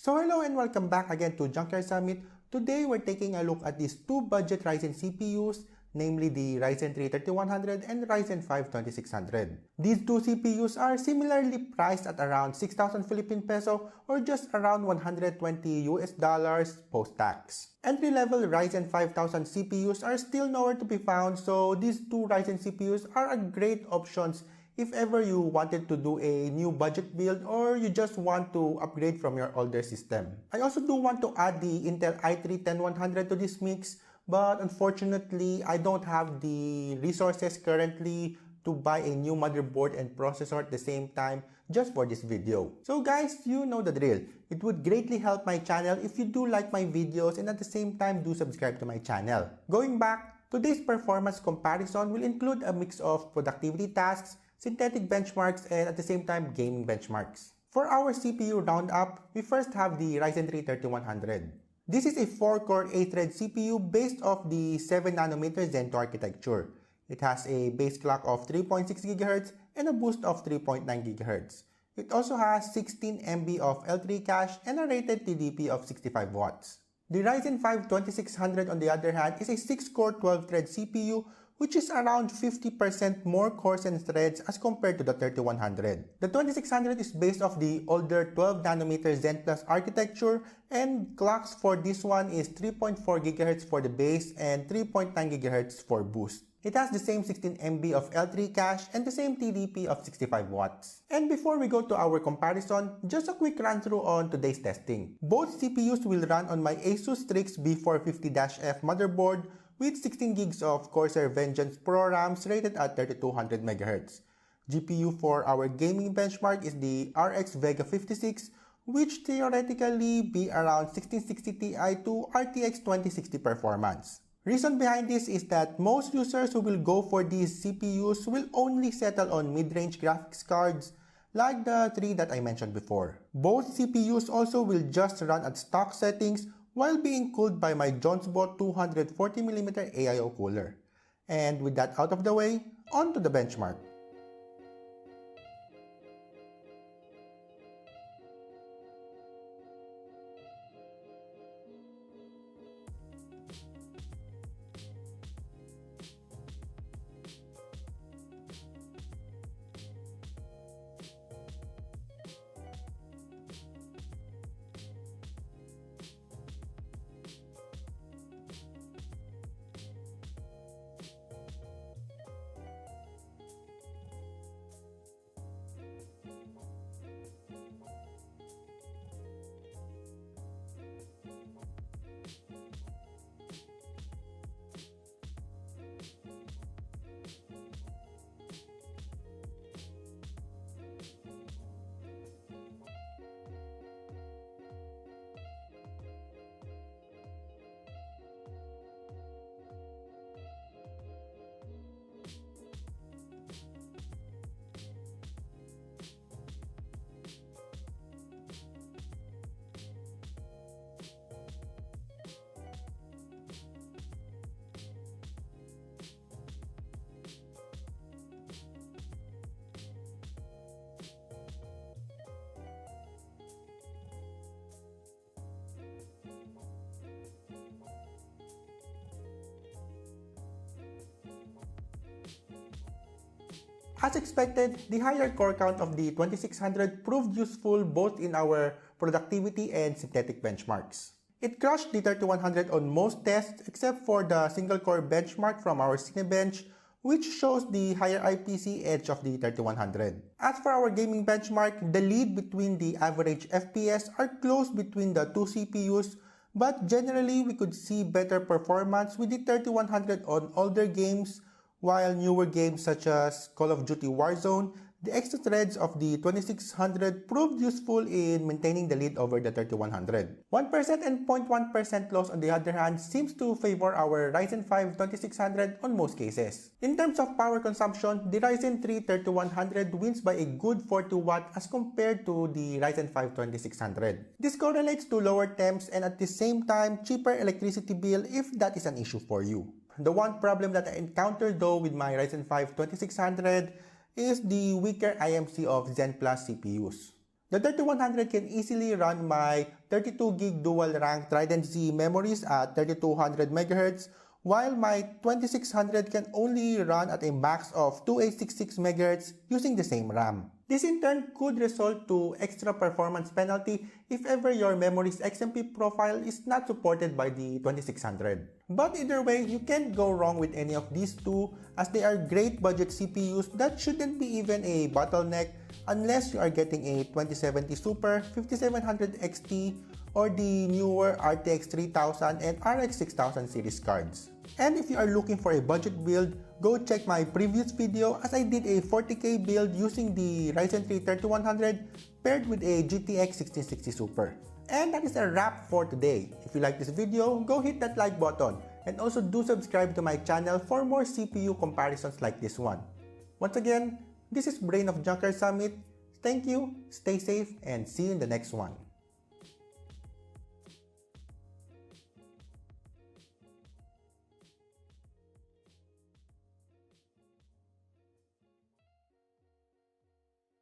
So hello and welcome back again to Junkyard Summit. Today we're taking a look at these two budget Ryzen CPUs, namely the Ryzen 3 3100 and Ryzen 5 2600. These two CPUs are similarly priced at around 6,000 Philippine peso or just around $120 post-tax. Entry-level Ryzen 5000 CPUs are still nowhere to be found, so these two Ryzen CPUs are a great options if ever you wanted to do a new budget build or you just want to upgrade from your older system. I also do want to add the Intel i3 10100 to this mix, but unfortunately I don't have the resources currently to buy a new motherboard and processor at the same time just for this video. So guys, you know the drill. It would greatly help my channel if you do like my videos and at the same time do subscribe to my channel. Going back, today's performance comparison will include a mix of productivity tasks, synthetic benchmarks, and at the same time gaming benchmarks. For our CPU roundup, we first have the Ryzen 3 3100. This is a 4-core 8-thread CPU based off the 7nm Zen 2 architecture. It has a base clock of 3.6 GHz and a boost of 3.9 GHz. It also has 16 MB of L3 cache and a rated TDP of 65 watts. The Ryzen 5 2600 on the other hand is a 6-core 12-thread CPU which is around 50% more cores and threads as compared to the 3100. The 2600 is based off the older 12nm Zen Plus architecture, and clocks for this one is 3.4 GHz for the base and 3.9 GHz for boost. It has the same 16 MB of L3 cache and the same TDP of 65 watts. And before we go to our comparison, just a quick run through on today's testing. Both CPUs will run on my Asus Strix B450-F motherboard with 16 gigs of Corsair Vengeance Pro RAMs rated at 3200 MHz. GPU for our gaming benchmark is the RX Vega 56, which theoretically be around 1660 Ti to RTX 2060 performance. Reason behind this is that most users who will go for these CPUs will only settle on mid-range graphics cards like the three that I mentioned before. Both CPUs also will just run at stock settings while being cooled by my Jonsbo 240mm AiO cooler. And with that out of the way, on to the benchmark. As expected, the higher core count of the 2600 proved useful both in our productivity and synthetic benchmarks. It crushed the 3100 on most tests except for the single-core benchmark from our Cinebench, which shows the higher IPC edge of the 3100. As for our gaming benchmark, the lead between the average FPS are close between the two CPUs, but generally we could see better performance with the 3100 on older games, while newer games such as Call of Duty Warzone, the extra threads of the 2600 proved useful in maintaining the lead over the 3100. 1% and 0.1% loss on the other hand seems to favor our Ryzen 5 2600 on most cases. In terms of power consumption, the Ryzen 3 3100 wins by a good 40 watt as compared to the Ryzen 5 2600. This correlates to lower temps and at the same time cheaper electricity bill if that is an issue for you. The one problem that I encountered though with my Ryzen 5 2600 is the weaker IMC of Zen Plus CPUs. The 3100 can easily run my 32GB dual-ranked Ryzen Z memories at 3200 MHz, while my 2600 can only run at a max of 2866 MHz using the same RAM. This in turn could result to extra performance penalty if ever your memory's XMP profile is not supported by the 2600. But either way, you can't go wrong with any of these two, as they are great budget CPUs that shouldn't be even a bottleneck unless you are getting a 2070 Super, 5700 XT, or the newer RTX 3000 and RX 6000 series cards. And if you are looking for a budget build, go check my previous video as I did a 40K build using the Ryzen 3 3100 paired with a GTX 1660 Super. And that is a wrap for today. If you like this video, go hit that like button and also do subscribe to my channel for more CPU comparisons like this one. Once again, this is Brain of Junkyard Summit. Thank you, stay safe, and see you in the next one.